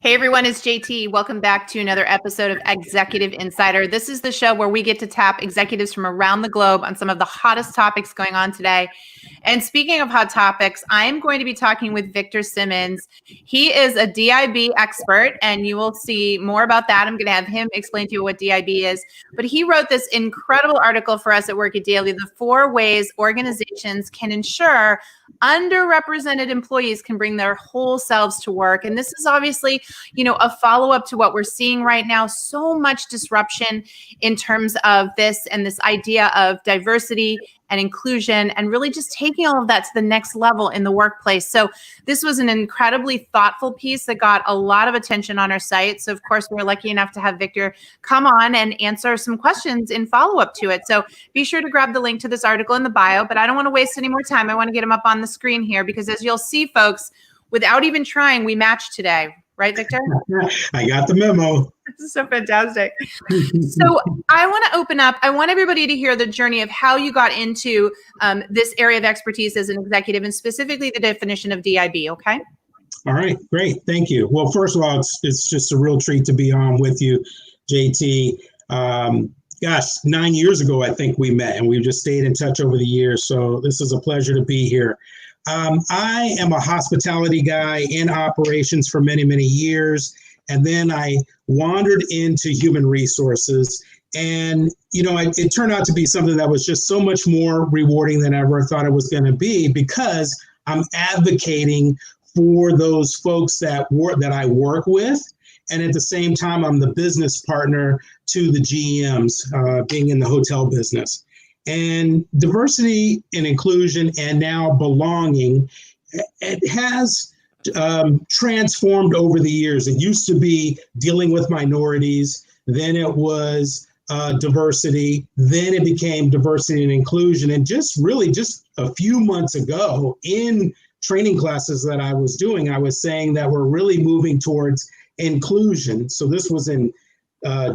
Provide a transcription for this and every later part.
Hey everyone, it's JT. Welcome back to another episode of Executive Insider. This is the show where we get to tap executives from around the globe on some of the hottest topics going on today. And speaking of hot topics, I am going to be talking with Victor Simmons. He is a DIB expert, and you will see more about that. I'm going to have him explain to you what DIB is. But he wrote this incredible article for us at Work It Daily, the 4 ways organizations can ensure underrepresented employees can bring their whole selves to work. And this is obviously, a follow-up to what we're seeing right now. So much disruption in terms of this and this idea of diversity and inclusion, and really just taking all of that to the next level in the workplace. So this was an incredibly thoughtful piece that got a lot of attention on our site. So of course, we're lucky enough to have Victor come on and answer some questions in follow-up to it. So be sure to grab the link to this article in the bio, but I don't want to waste any more time. I want to get him up on the screen here because as you'll see, folks, without even trying, we matched today. Right, Victor? I got the memo. This is so fantastic. So I want to open up. I want everybody to hear the journey of how you got into this area of expertise as an executive, and specifically the definition of DIB, okay? All right, great. Thank you. Well, first of all, it's just a real treat to be on with you, JT. 9 years ago, I think we met, and we've just stayed in touch over the years. So this is a pleasure to be here. I am a hospitality guy in operations for many, many years. And then I wandered into human resources. And, it turned out to be something that was just so much more rewarding than I ever thought it was going to be, because I'm advocating for those folks that I work with. And at the same time, I'm the business partner to the GMs, being in the hotel business. And diversity and inclusion, and now belonging, it has transformed over the years. It used to be dealing with minorities, then it was diversity, then it became diversity and inclusion. And just a few months ago in training classes that I was doing, I was saying that we're really moving towards inclusion. So this was in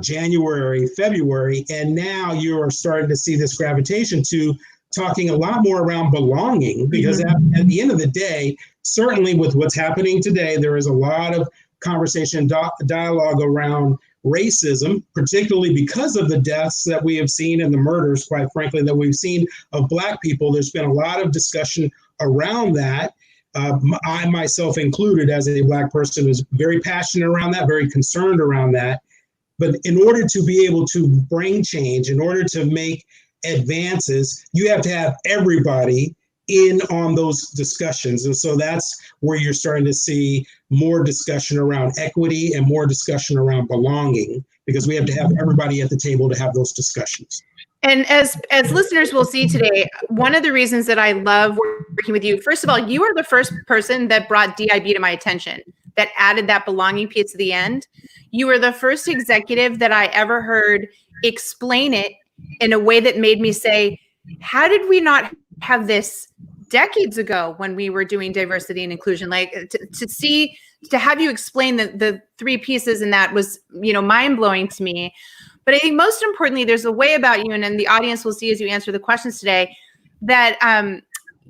January, February, and now you are starting to see this gravitation to talking a lot more around belonging, because at the end of the day, certainly with what's happening today, there is a lot of conversation, dialogue around racism, particularly because of the deaths that we have seen and the murders, quite frankly, that we've seen of Black people. There's been a lot of discussion around that. I myself included, as a Black person, is very passionate around that, very concerned around that. But in order to be able to bring change, in order to make advances, you have to have everybody in on those discussions. And so that's where you're starting to see more discussion around equity and more discussion around belonging, because we have to have everybody at the table to have those discussions. And as listeners will see today, one of the reasons that I love working with you, first of all, you are the first person that brought DIB to my attention, that added that belonging piece to the end. You were the first executive that I ever heard explain it in a way that made me say, how did we not have this decades ago when we were doing diversity and inclusion? Like to have you explain the 3 pieces, and that was, mind-blowing to me. But I think most importantly, there's a way about you, and then the audience will see as you answer the questions today, that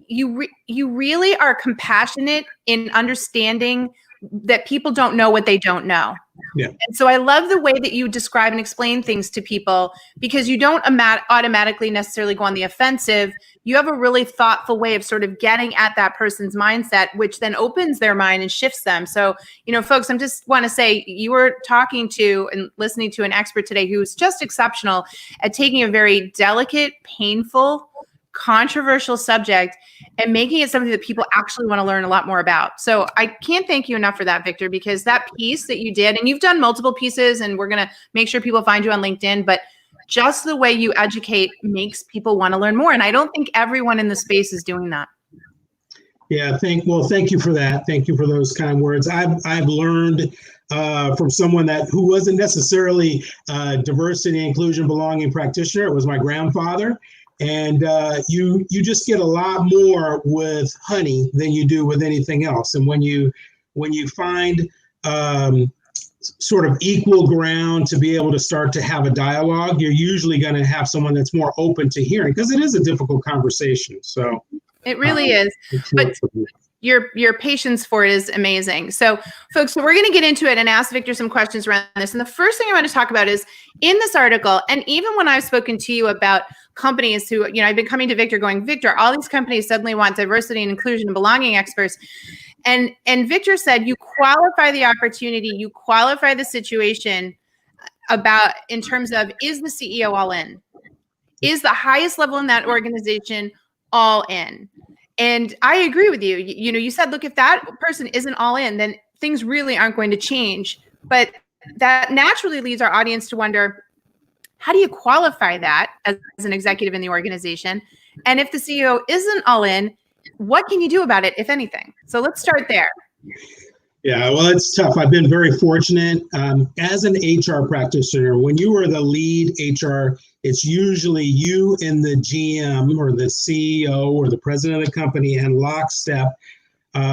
you really are compassionate in understanding that people don't know what they don't know. Yeah. And so I love the way that you describe and explain things to people, because you don't automatically necessarily go on the offensive. You have a really thoughtful way of sort of getting at that person's mindset, which then opens their mind and shifts them. So, folks, I just want to say you were talking to and listening to an expert today who's just exceptional at taking a very delicate, painful, controversial subject and making it something that people actually want to learn a lot more about. So I can't thank you enough for that, Victor, because that piece that you did, and you've done multiple pieces, and we're going to make sure people find you on LinkedIn, but just the way you educate makes people want to learn more. And I don't think everyone in the space is doing that. Yeah, thank you for that. Thank you for those kind words. I've learned from someone who wasn't necessarily a diversity, inclusion, belonging practitioner. It was my grandfather. And you just get a lot more with honey than you do with anything else. And when you find sort of equal ground to be able to start to have a dialogue, you're usually going to have someone that's more open to hearing, because it is a difficult conversation. So it really is. But your patience for it is amazing. So folks, so we're going to get into it and ask Victor some questions around this. And the first thing I want to talk about is in this article, and even when I've spoken to you about companies who, I've been coming to Victor going, Victor, all these companies suddenly want diversity and inclusion and belonging experts. And Victor said, you qualify the opportunity, you qualify the situation about in terms of, is the CEO all in? Is the highest level in that organization all in? And I agree with you. You said, look, if that person isn't all in, then things really aren't going to change. But that naturally leads our audience to wonder, how do you qualify that as an executive in the organization? And if the CEO isn't all in, what can you do about it, if anything? So let's start there. Yeah, well, it's tough. I've been very fortunate as an HR practitioner. When you are the lead HR, it's usually you and the GM or the CEO or the president of the company in lockstep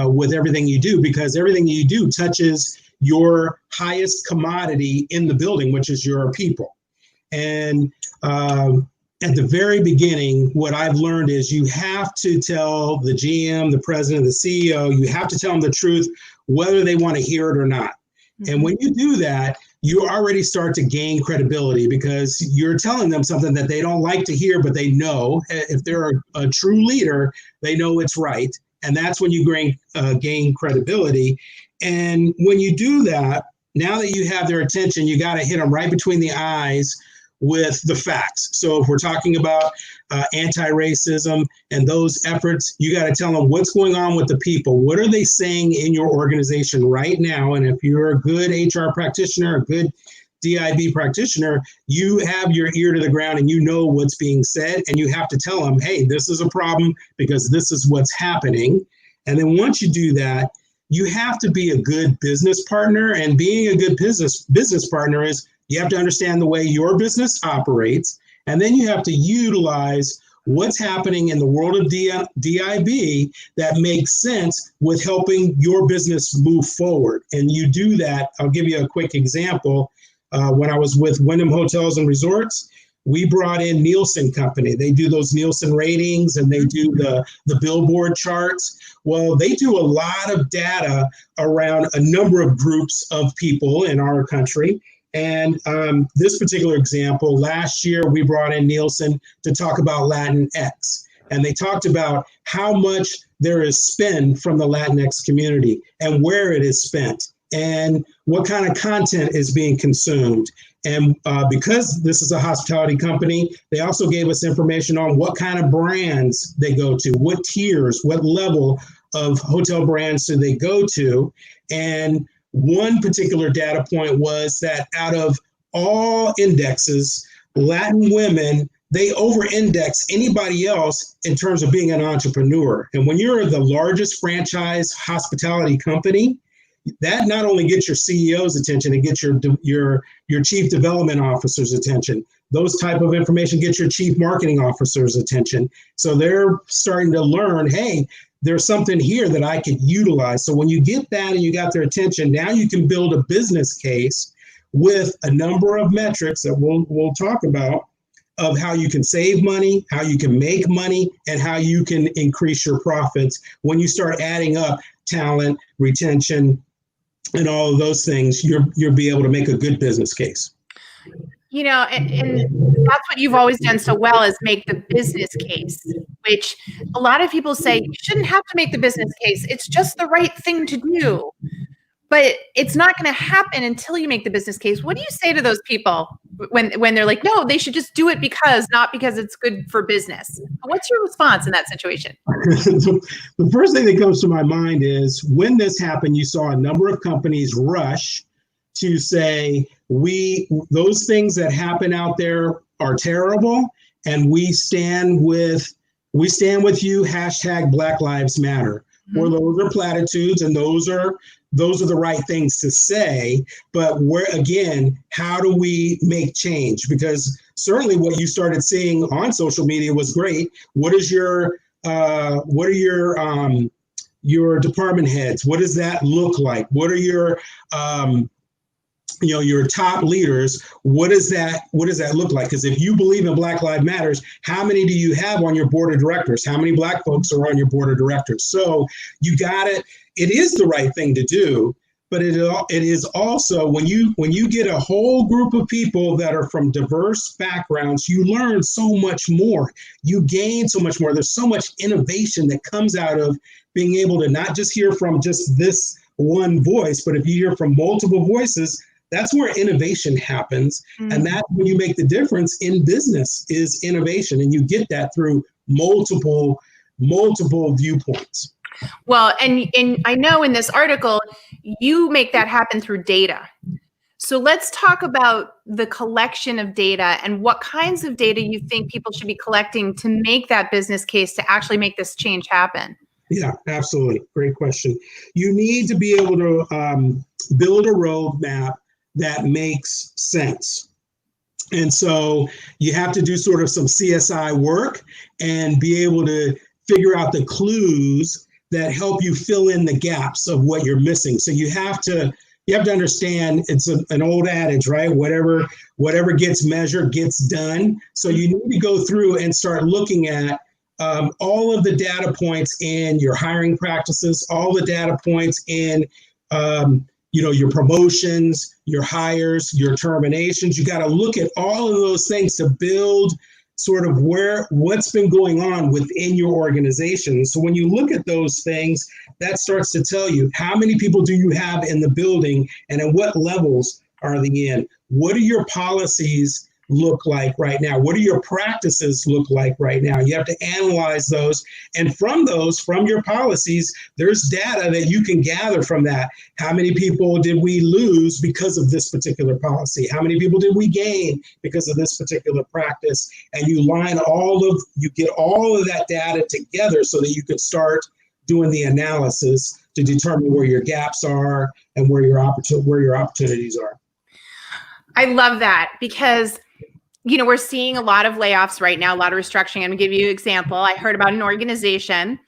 with everything you do, because everything you do touches your highest commodity in the building, which is your people. And at the very beginning, what I've learned is you have to tell the GM, the president, the CEO, you have to tell them the truth, whether they want to hear it or not. Mm-hmm. And when you do that, you already start to gain credibility because you're telling them something that they don't like to hear, but they know if they're a true leader, they know it's right. And that's when you gain credibility. And when you do that, now that you have their attention, you got to hit them right between the eyes with the facts. So if we're talking about anti-racism and those efforts, you got to tell them what's going on with the people. What are they saying in your organization right now? And if you're a good HR practitioner, a good DIB practitioner, you have your ear to the ground and you know what's being said, and you have to tell them, hey, this is a problem because this is what's happening. And then once you do that, you have to be a good business partner. And being a good business partner is you have to understand the way your business operates, and then you have to utilize what's happening in the world of DIB that makes sense with helping your business move forward. And you do that. I'll give you a quick example. When I was with Wyndham Hotels and Resorts, we brought in Nielsen Company. They do those Nielsen ratings and they do the billboard charts. Well, they do a lot of data around a number of groups of people in our country. And this particular example, last year, we brought in Nielsen to talk about Latinx. And they talked about how much there is spent from the Latinx community and where it is spent and what kind of content is being consumed. And because this is a hospitality company, they also gave us information on what kind of brands they go to, what tiers, what level of hotel brands do they go to. And one particular data point was that out of all indexes, Latin women, they over-index anybody else in terms of being an entrepreneur. And when you're the largest franchise hospitality company, that not only gets your CEO's attention, it gets your chief development officer's attention. Those type of information gets your chief marketing officer's attention. So they're starting to learn, hey, there's something here that I could utilize. So when you get that and you got their attention, now you can build a business case with a number of metrics that we'll talk about of how you can save money, how you can make money, and how you can increase your profits. When you start adding up talent, retention, and all of those things, you'll be able to make a good business case. And that's what you've always done so well, is make the business case, which a lot of people say you shouldn't have to make the business case. It's just the right thing to do. But it's not going to happen until you make the business case. What do you say to those people when they're like, no, they should just do it not because it's good for business? What's your response in that situation? The first thing that comes to my mind is when this happened, you saw a number of companies rush to say, those things that happen out there are terrible, and we stand with you, hashtag Black Lives Matter. Mm-hmm. Or those are platitudes, and those are the right things to say. But how do we make change? Because certainly what you started seeing on social media was great. What are your department heads? What does that look like? What are your your top leaders, what does that look like? Because if you believe in Black Lives Matters, how many do you have on your board of directors? How many Black folks are on your board of directors? So you got it. It is the right thing to do, but it is also when you get a whole group of people that are from diverse backgrounds, you learn so much more. You gain so much more. There's so much innovation that comes out of being able to not just hear from just this one voice, but if you hear from multiple voices, that's where innovation happens. Mm-hmm. And that's when you make the difference in business is innovation. And you get that through multiple viewpoints. Well, and I know in this article, you make that happen through data. So let's talk about the collection of data and what kinds of data you think people should be collecting to make that business case to actually make this change happen. Yeah, absolutely. Great question. You need to be able to build a roadmap that makes sense. And so you have to do sort of some CSI work and be able to figure out the clues that help you fill in the gaps of what you're missing. So you have to understand, it's an old adage, right? Whatever gets measured gets done. So you need to go through and start looking at all of the data points in your hiring practices, all the data points in your promotions, your hires, your terminations. You got to look at all of those things to build sort of what's been going on within your organization. So when you look at those things, that starts to tell you how many people do you have in the building and at what levels are they in? What are your policies look like right now? What do your practices look like right now? You have to analyze those. And from your policies, there's data that you can gather from that. How many people did we lose because of this particular policy? How many people did we gain because of this particular practice? And you get all of that data together so that you could start doing the analysis to determine where your gaps are and where your opportunities are. I love that because we're seeing a lot of layoffs right now, a lot of restructuring. I'm going to give you an example. I heard about an organization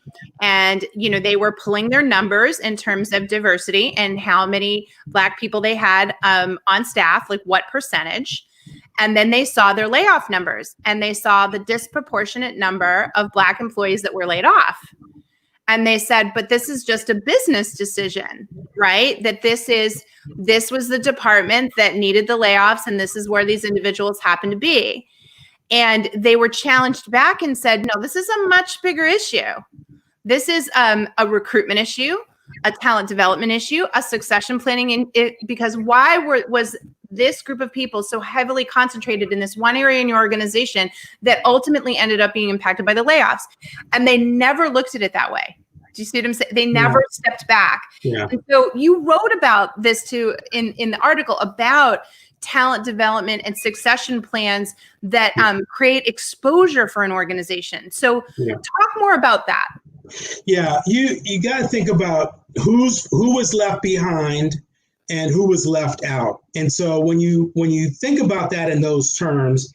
and, they were pulling their numbers in terms of diversity and how many Black people they had on staff, like what percentage. And then they saw their layoff numbers and they saw the disproportionate number of Black employees that were laid off. And they said, but this is just a business decision, right? That this was the department that needed the layoffs, and this is where these individuals happen to be. And they were challenged back and said, no, this is a much bigger issue. This is a recruitment issue, a talent development issue, a succession planning, because why was this group of people so heavily concentrated in this one area in your organization that ultimately ended up being impacted by the layoffs? And they never looked at it that way. Do you see what I'm saying? They never stepped back. Yeah. And so you wrote about this too in the article about talent development and succession plans that create exposure for an organization. So talk more about that. Yeah, you got to think about who was left behind and who was left out. And so when you think about that in those terms,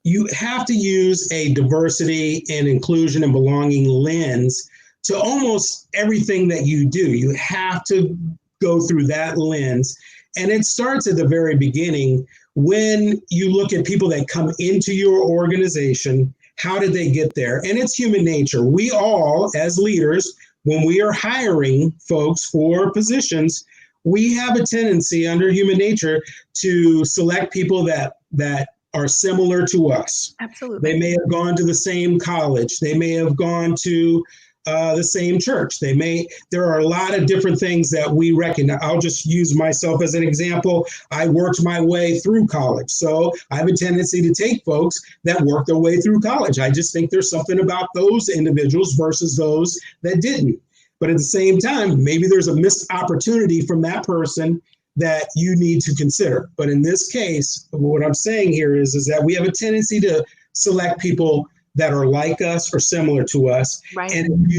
you have to use a diversity and inclusion and belonging lens to almost everything that you do. You have to go through that lens. And it starts at the very beginning when you look at people that come into your organization. How did they get there? And it's human nature. We all, as leaders, when we are hiring folks for positions, we have a tendency under human nature to select people that are similar to us. Absolutely. They may have gone to the same college. They may have gone to the same church. There are a lot of different things that we recognize. I'll just use myself as an example. I worked my way through college. So I have a tendency to take folks that worked their way through college. I just think there's something about those individuals versus those that didn't. But at the same time, maybe there's a missed opportunity from that person that you need to consider. But in this case, what I'm saying here is that we have a tendency to select people that are like us or similar to us. Right. And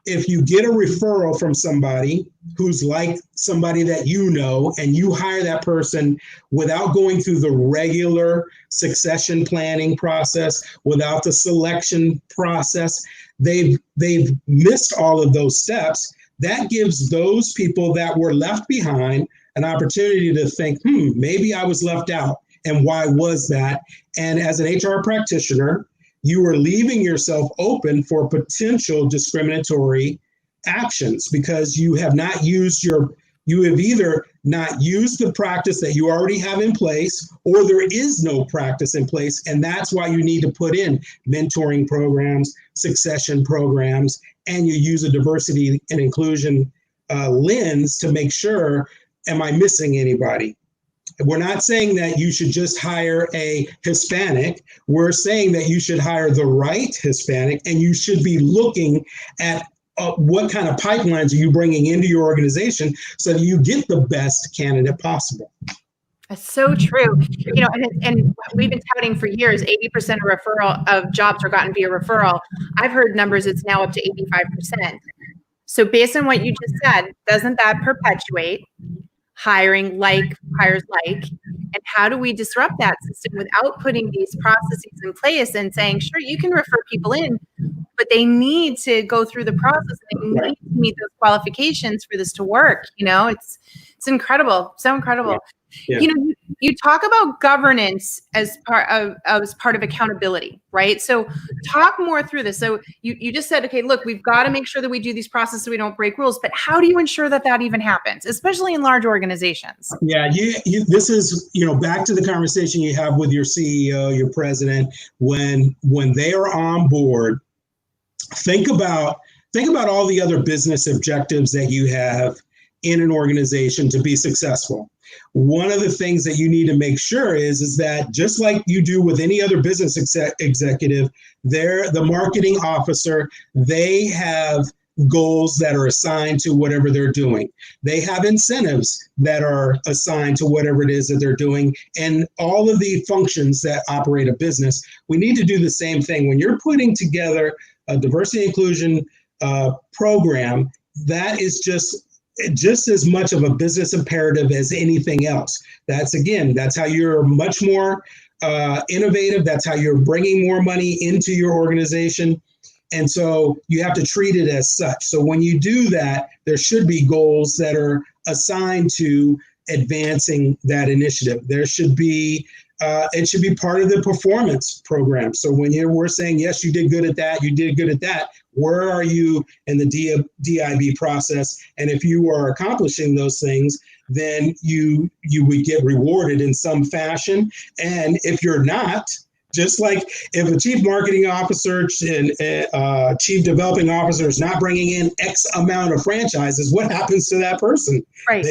if you get a referral from somebody who's like somebody that you know, and you hire that person without going through the regular succession planning process, without the selection process, they've missed all of those steps. that gives those people that were left behind an opportunity to think, maybe I was left out. And why was that? And as an HR practitioner, you are leaving yourself open for potential discriminatory actions because you have either not used the practice that you already have in place, or there is no practice in place. And that's why you need to put in mentoring programs, succession programs, and you use a diversity and inclusion lens to make sure, am I missing anybody? We're not saying that you should just hire a Hispanic. We're saying that you should hire the right Hispanic, and you should be looking at what kind of pipelines are you bringing into your organization so that you get the best candidate possible. That's so true. And we've been touting for years, 80% of jobs are gotten via referral. I've heard numbers, it's now up to 85%. So based on what you just said, doesn't that perpetuate hiring like hires like? And how do we disrupt that system without putting these processes in place and saying, sure, you can refer people in, but they need to go through the process. They need to meet those qualifications for this to work. It's incredible. So incredible. Yeah. You talk about governance as part of accountability, right? So talk more through this. So you just said, okay, look, we've got to make sure that we do these processes so we don't break rules, but how do you ensure that even happens, especially in large organizations? Yeah, this is, back to the conversation you have with your CEO, your president, when they are on board, think about all the other business objectives that you have in an organization to be successful. One of the things that you need to make sure is that just like you do with any other business executive, the marketing officer, they have goals that are assigned to whatever they're doing. They have incentives that are assigned to whatever it is that they're doing, and all of the functions that operate a business. We need to do the same thing. When you're putting together a diversity inclusion program, that is just as much of a business imperative as anything else. That's how you're much more innovative. That's how you're bringing more money into your organization. And so you have to treat it as such. So when you do that, there should be goals that are assigned to advancing that initiative. There should be it should be part of the performance program. So when we're saying, yes, you did good at that, you did good at that, where are you in the DIB process? And if you are accomplishing those things, then you would get rewarded in some fashion. And if you're not, just like if a chief marketing officer and chief developing officer is not bringing in X amount of franchises, what happens to that person? Right.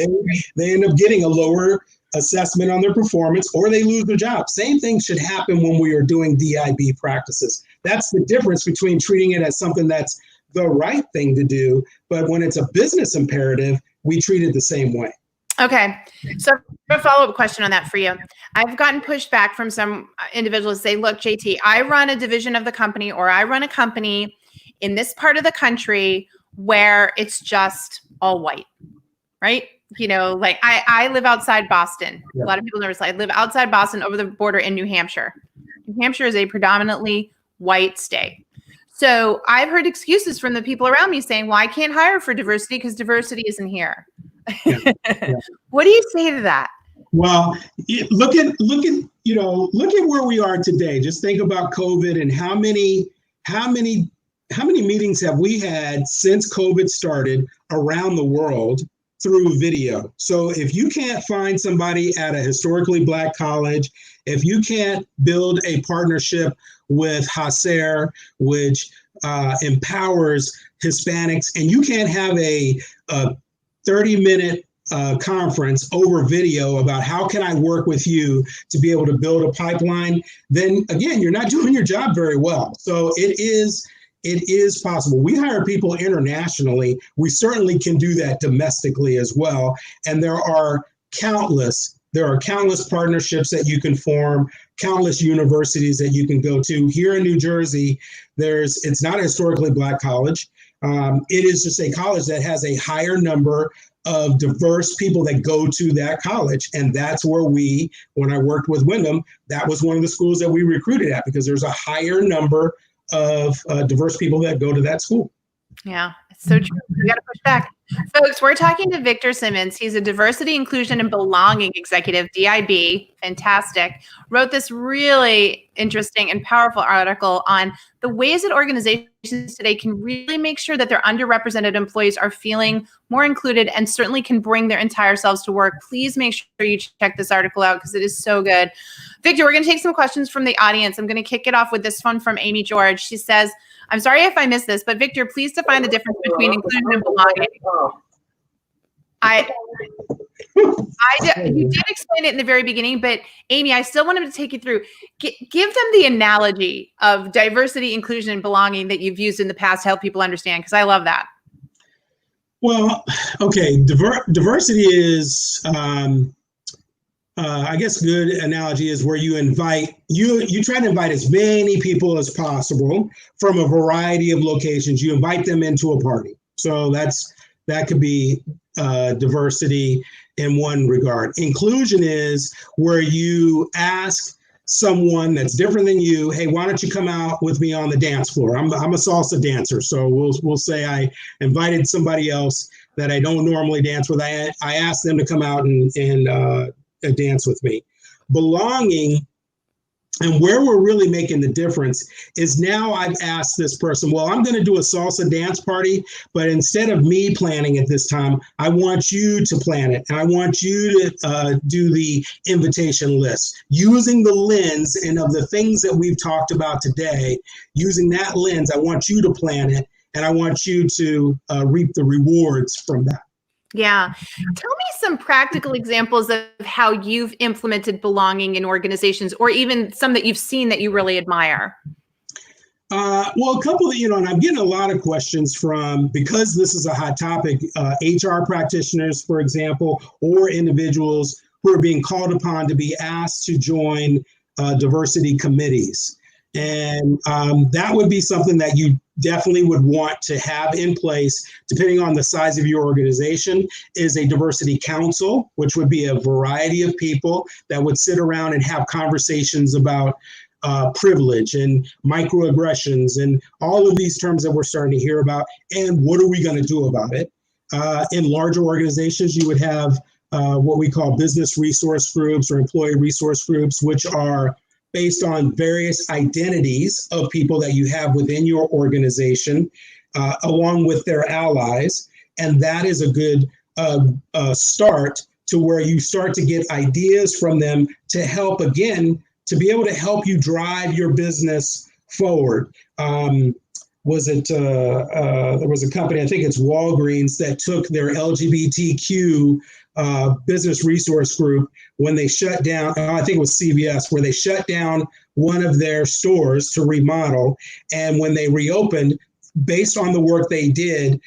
They end up getting a lower assessment on their performance, or they lose their job. Same thing should happen when we are doing DIB practices. That's the difference between treating it as something that's the right thing to do, but when it's a business imperative, we treat it the same way. Okay. So a follow-up question on that for you. I've gotten pushback from some individuals say, look, JT, I run a division of the company, or I run a company in this part of the country where it's just all white, right? Like I live outside Boston. Yeah. A lot of people never say I live outside Boston over the border in New Hampshire. New Hampshire is a predominantly white state. So I've heard excuses from the people around me saying, well, I can't hire for diversity because diversity isn't here. Yeah. Yeah. What do you say to that? Well, look at where we are today. Just think about COVID and how many meetings have we had since COVID started around the world through video. So if you can't find somebody at a historically Black college, if you can't build a partnership with HACER, which empowers Hispanics, and you can't have a 30-minute conference over video about how can I work with you to be able to build a pipeline, then again, you're not doing your job very well. So it is possible. We hire people internationally. We certainly can do that domestically as well. And there are countless partnerships that you can form, countless universities that you can go to. Here in New Jersey, it's not a historically Black college. It is just a college that has a higher number of diverse people that go to that college. And that's where when I worked with Wyndham, that was one of the schools that we recruited at, because there's a higher number of diverse people that go to that school. Yeah, So true. We got to push back. Folks, we're talking to Victor Simmons. He's a diversity, inclusion, and belonging executive, DIB. Fantastic. Wrote this really interesting and powerful article on the ways that organizations today can really make sure that their underrepresented employees are feeling more included and certainly can bring their entire selves to work. Please make sure you check this article out because it is so good. Victor, we're going to take some questions from the audience. I'm going to kick it off with this one from Amy George. She says, I'm sorry if I missed this, but Victor, please define the difference between inclusion and belonging. You did explain it in the very beginning, but Amy, I still wanted to take you through. Give them the analogy of diversity, inclusion, and belonging that you've used in the past to help people understand, because I love that. Well, okay, diversity is, I guess a good analogy is where you try to invite as many people as possible from a variety of locations. You invite them into a party. So that could be diversity in one regard. Inclusion is where you ask someone that's different than you, hey, why don't you come out with me on the dance floor? I'm a salsa dancer. So we'll say I invited somebody else that I don't normally dance with. I asked them to come out and dance with me. Belonging, and where we're really making the difference is now I've asked this person, well, I'm going to do a salsa dance party, but instead of me planning it this time, I want you to plan it. And I want you to do the invitation list using the lens and of the things that we've talked about today. Using that lens, I want you to plan it, and I want you to reap the rewards from that. Yeah. Tell me some practical examples of how you've implemented belonging in organizations, or even some that you've seen that you really admire. Well, a couple of, and I'm getting a lot of questions from, because this is a hot topic, HR practitioners, for example, or individuals who are being called upon to be asked to join diversity committees. And that would be something that you definitely would want to have in place, depending on the size of your organization, is a diversity council, which would be a variety of people that would sit around and have conversations about privilege and microaggressions and all of these terms that we're starting to hear about, and what are we going to do about it. In larger organizations, you would have what we call business resource groups or employee resource groups, which are based on various identities of people that you have within your organization, along with their allies. And that is a good start to where you start to get ideas from them to help, again, to be able to help you drive your business forward. There was a company, I think it's Walgreens, that took their LGBTQ business resource group when they shut down, I think it was CVS, where they shut down one of their stores to remodel. And when they reopened, based on the work they did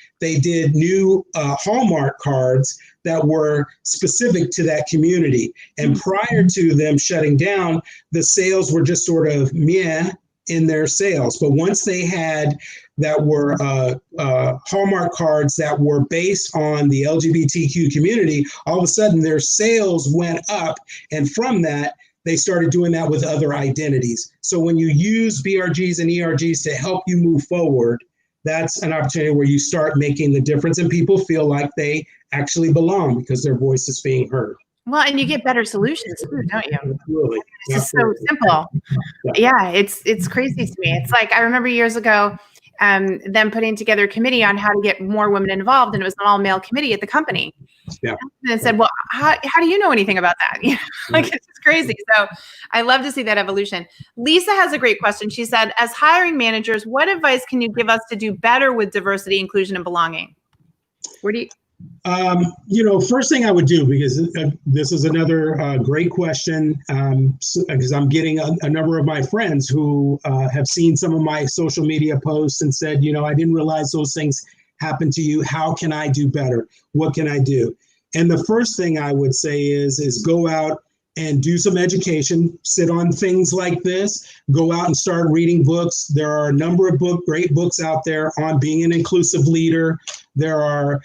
new Hallmark cards that were specific to that community. And prior to them shutting down, the sales were just sort of meh in their sales. But once they had that were Hallmark cards that were based on the LGBTQ community, all of a sudden their sales went up. And from that, they started doing that with other identities. So when you use BRGs and ERGs to help you move forward, that's an opportunity where you start making the difference and people feel like they actually belong because their voice is being heard. Well, and you get better solutions too, don't you? Absolutely. It's just so simple. Yeah, it's crazy to me. It's like, I remember years ago, them putting together a committee on how to get more women involved, and it was an all-male committee at the company. Yeah. And it said, well, how do you know anything about that? Like, it's just crazy. So I love to see that evolution. Lisa has a great question. She said, as hiring managers, what advice can you give us to do better with diversity, inclusion, and belonging? Where do you... First thing I would do, because this is another great question, because I'm getting a number of my friends who have seen some of my social media posts and said, I didn't realize those things happened to you. How can I do better? What can I do? And the first thing I would say is go out and do some education, sit on things like this, go out and start reading books. There are a number of great books out there on being an inclusive leader. There are,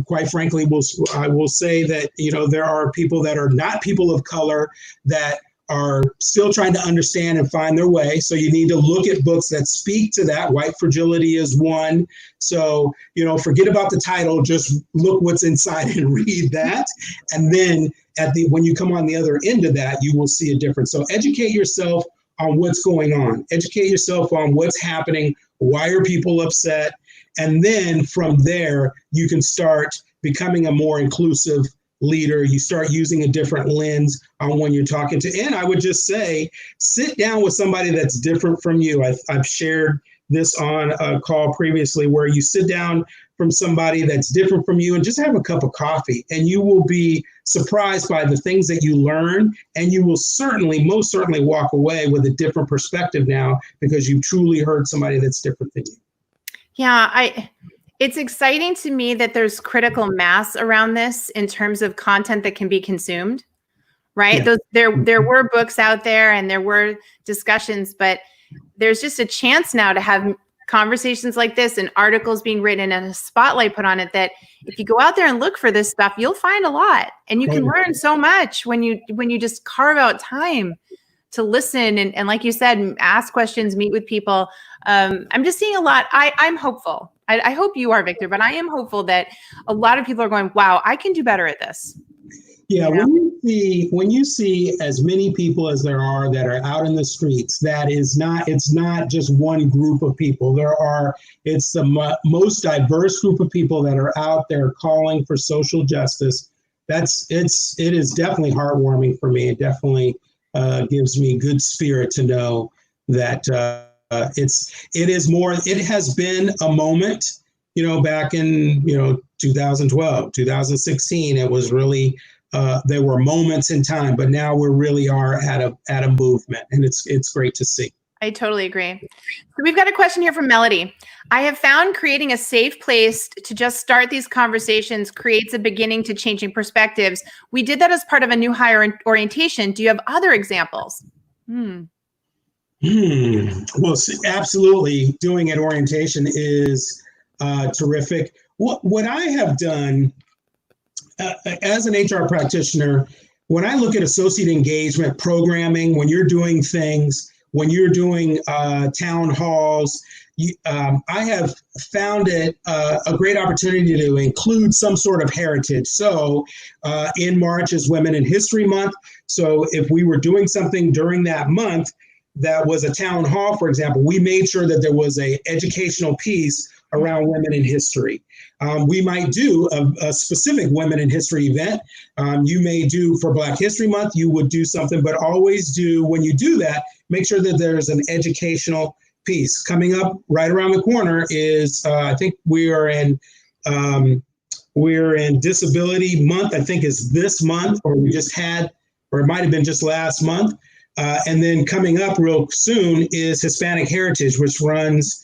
quite frankly, I will say that, there are people that are not people of color that are still trying to understand and find their way. So you need to look at books that speak to that. White Fragility is one. So, forget about the title, just look what's inside and read that. And then when you come on the other end of that, you will see a difference. So educate yourself on what's going on. Educate yourself on what's happening. Why are people upset? And then from there, you can start becoming a more inclusive leader. You start using a different lens on when you're talking to. And I would just say, sit down with somebody that's different from you. I've shared this on a call previously, where you sit down from somebody that's different from you and just have a cup of coffee, and you will be surprised by the things that you learn, and you will most certainly walk away with a different perspective now, because you truly heard somebody that's different than you. Yeah, it's exciting to me that there's critical mass around this in terms of content that can be consumed, right? Yeah. There were books out there and there were discussions, but there's just a chance now to have conversations like this and articles being written and a spotlight put on it, that if you go out there and look for this stuff, you'll find a lot, and you can learn so much when you just carve out time to listen and like you said, ask questions, meet with people. I'm just seeing a lot. I'm hopeful. I hope you are, Victor, but I am hopeful that a lot of people are going, wow, I can do better at this. Yeah, when you see as many people as there are that are out in the streets, it's not just one group of people. It's the most diverse group of people that are out there calling for social justice. It is definitely heartwarming for me. It definitely gives me good spirit to know that it has been a moment, back in 2012, 2016. It was really there were moments in time, but now we really are at a movement, and it's great to see. I totally agree. So we've got a question here from Melody. I have found creating a safe place to just start these conversations creates a beginning to changing perspectives. We did that as part of a new hire orientation. Do you have other examples? Well, absolutely. Doing at orientation is terrific. What I have done as an HR practitioner, when I look at associate engagement programming, when you're doing things, when you're doing town halls, I have found it a great opportunity to include some sort of heritage. So in March is Women in History Month. So if we were doing something during that month that was a town hall, for example, we made sure that there was an educational piece around women in history. We might do a specific Women in History event. You may do for Black History Month, you would do something, but always do, when you do that, make sure that there's an educational piece. Coming up right around the corner is, I think we're in Disability Month, I think is this month, or it might have been just last month. And then coming up real soon is Hispanic Heritage, which runs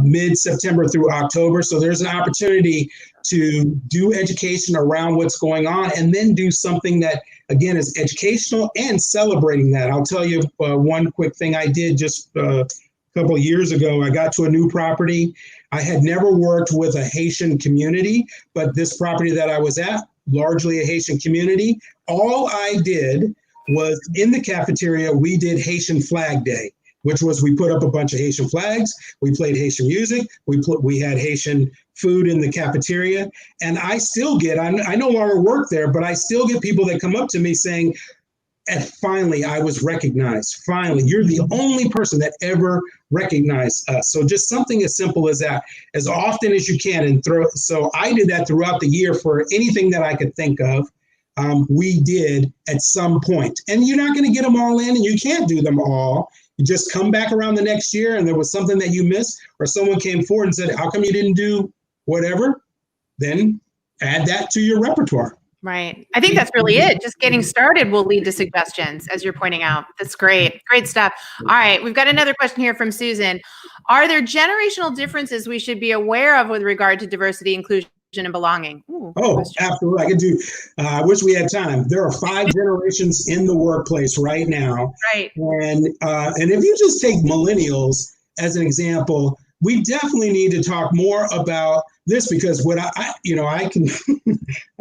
mid-September through October. So there's an opportunity to do education around what's going on, and then do something that, again, is educational and celebrating that. I'll tell you one quick thing I did just a couple of years ago. I got to a new property. I had never worked with a Haitian community, but this property that I was at, largely a Haitian community. All I did was, in the cafeteria, we did Haitian Flag Day, which was we put up a bunch of Haitian flags, we played Haitian music, we had Haitian food in the cafeteria, and I still get, I no longer work there, but I still get people that come up to me saying, and finally, I was recognized. Finally, you're the only person that ever recognized us. So just something as simple as that, as often as you can, so I did that throughout the year for anything that I could think of. We did at some point, and you're not going to get them all in, and you can't do them all. You just come back around the next year and there was something that you missed, or someone came forward and said, how come you didn't do whatever? Then add that to your repertoire. Right. I think that's really it. Just getting started will lead to suggestions, as you're pointing out. That's great. Great stuff. All right. We've got another question here from Susan. Are there generational differences we should be aware of with regard to diversity, inclusion, and belonging? Absolutely. I could do. I wish we had time. There are 5 generations in the workplace right now. Right. And if you just take millennials as an example, we definitely need to talk more about this, because what I can,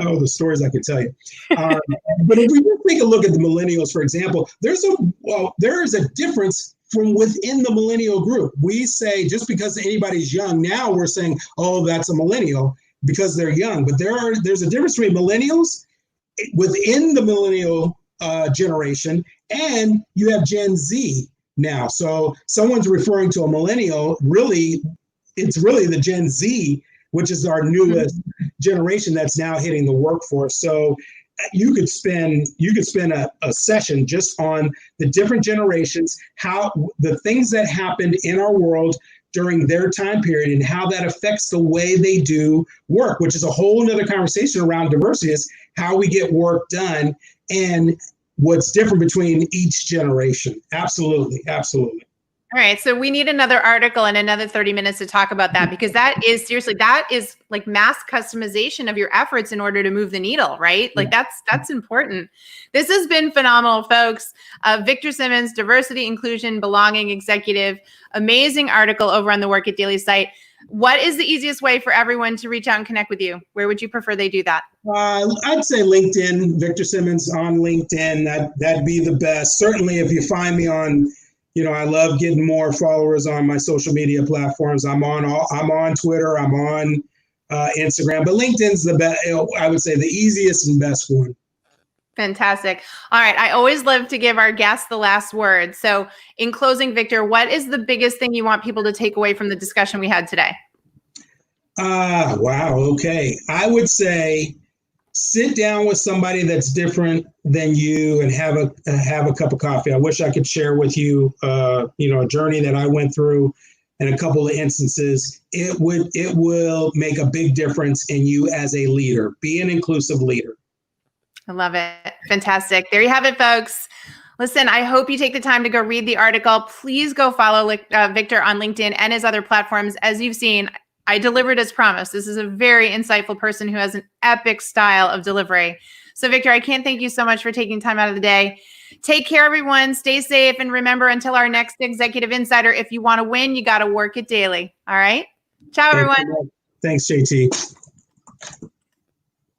oh, the stories I could tell you. But if we just take a look at the millennials, for example, there is a difference from within the millennial group. We say just because anybody's young now, we're saying, oh, that's a millennial because they're young. But there's a difference between millennials within the millennial generation, and you have Gen Z now. So someone's referring to a millennial, it's really the Gen Z, which is our newest generation that's now hitting the workforce. So you could spend a session just on the different generations, how the things that happened in our world during their time period and how that affects the way they do work, which is a whole nother conversation around diversity, is how we get work done and what's different between each generation. Absolutely. Absolutely. All right. So we need another article and another 30 minutes to talk about that, because that is like mass customization of your efforts in order to move the needle, right? Like that's important. This has been phenomenal, folks. Victor Simmons, Diversity, Inclusion, Belonging Executive. Amazing article over on the Work It Daily site. What is the easiest way for everyone to reach out and connect with you? Where would you prefer they do that? I'd say LinkedIn, Victor Simmons on LinkedIn. That'd be the best. Certainly if you find me on, I love getting more followers on my social media platforms. I'm on Twitter, I'm on Instagram, but LinkedIn's the best. I would say the easiest and best one. Fantastic. All right. I always love to give our guests the last word. So in closing, Victor, what is the biggest thing you want people to take away from the discussion we had today? Wow. Okay. I would say sit down with somebody that's different than you and have a cup of coffee. I wish I could share with you, a journey that I went through in a couple of instances. It will make a big difference in you as a leader. Be an inclusive leader. I love it. Fantastic. There you have it, folks. Listen, I hope you take the time to go read the article. Please go follow Victor on LinkedIn and his other platforms. As you've seen, I delivered as promised. This is a very insightful person who has an epic style of delivery. So Victor, I can't thank you so much for taking time out of the day. Take care, everyone. Stay safe. And remember, until our next Executive Insider, if you want to win, you got to work it daily. All right. Ciao, everyone. Thanks, JT.